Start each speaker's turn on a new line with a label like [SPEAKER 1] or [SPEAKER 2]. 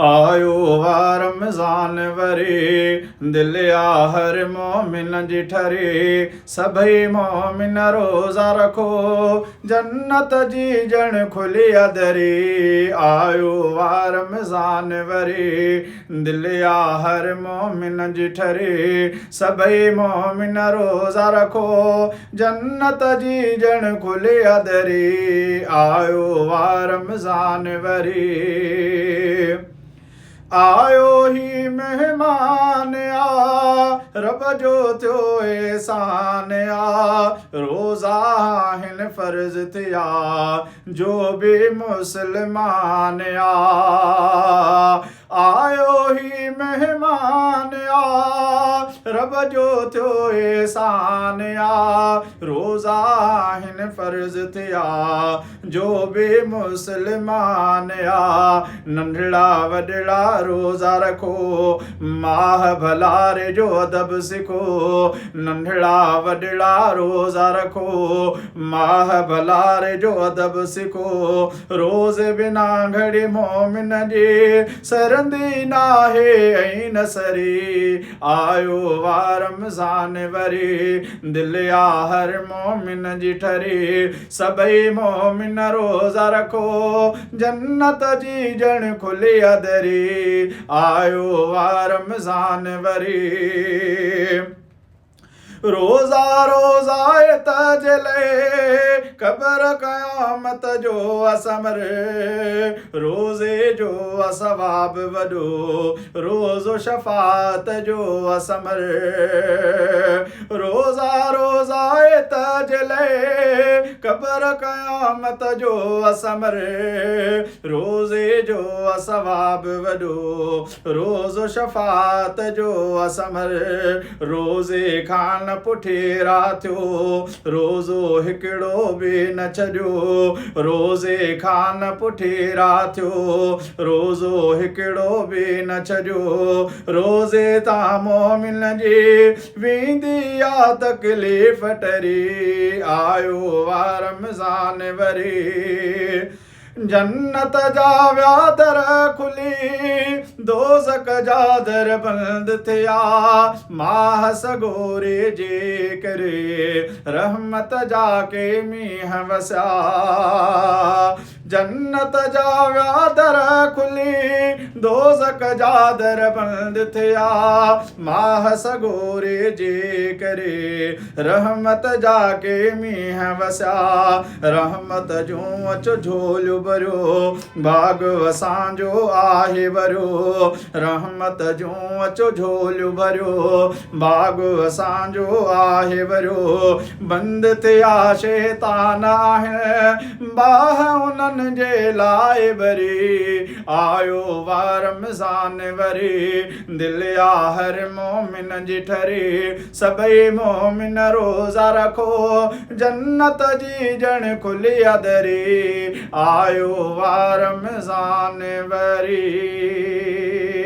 [SPEAKER 1] आयो वा रमज़ान वरी दिल हर मोमिन जी ठरे सभई मोमिन रोज़ा रखो जन्नत जी जण खुली दरी आयो वा रमज़ान वरी दिल हर मोमिन जी ठरे सभई मोमिन रोज़ा रखो जन्नत जी जण खुली दरी आयो वा रमज़ान वरी आयो ही मेहमान रब जो थियो एहसान रोज़ा हिन फ़र्ज़ थिया जो भी मुसलमान आयो ही मेहमान रब जो थियो एहसान रोज़ा हिन फ़र्ज़ थिया जो भी मुसलमान नंढड़ा वॾड़ा रोज़ा रखो माह भलारे जो अदब सिखो नंढड़ा वॾड़ा रोज़ा रखो माह भलारे जो अदब सिखो रोज़े बिना घड़ी मोमिन जी सरंदी नाहे ऐं न सरी आयो वा रमज़ान वरी दिल हर मोमिन जी ठरी सभई मोमिन रोज़ा रखो जन्नत जी जण खुली दरी आयो वा रमज़ान वरी रोज़ा रोज़ा तजले कबर क़यामत जो असमर रोज़े जो असवाब वॾो रोज़ो शफ़ात जो असमर रोज़ा रोज़ा तजले कबर क़यामत जो असमर रोज़े जो असवाब वॾो रोज़ो शफ़ात जो असमर रोज़े खान पुठेरा थियो रोज़ो हिकिड़ो बि न छॾियो रोज़े खान पुठेरा थियो रोज़ो हिकिड़ो बि न छॾियो रोज़े तां मोमिन जी वेंदी तकलीफ़ टरी आयो वा रमज़ान वरी जन्नत जा विया दर खुली दोज़ख जा दर बंदि थिया माह सगोरे जे करे रहमत जा के मींहं वसिया जन्नत जा विया दर खुली दोज़ख जा दर बंदि थिया माह सगोरे जे करे रहमत जा के मींहं वसिया रहमत जूं अचो झोलियूं भरियो बाग असांजो आहे भरियो रहमत जूं अचो झोलियूं भरियो बाग असांजो आहे भरियो बंदि थिया शैतान आहिनि बाह उन्हनि जे लाइ भरी आयो वा रमज़ान वरी दिल हर मोमिन जी ठरी सभई मोमिन रोज़ा रखो जन्नत जी जण खुली दरी।
[SPEAKER 2] อายุวารมซานวรี
[SPEAKER 1] आयो वा रमज़ान वरी दिल हर मोमिन जी ठरी सभई मोमिन रोज़ा रखो जन्नत जी जण खुली दरी आयो वा रमज़ान वरी
[SPEAKER 2] อายุวารมซานวรี
[SPEAKER 1] दिल हर मोमिन जी ठरी सभई मोमिन रोज़ा रखो जन्नत जी जण खुली दरी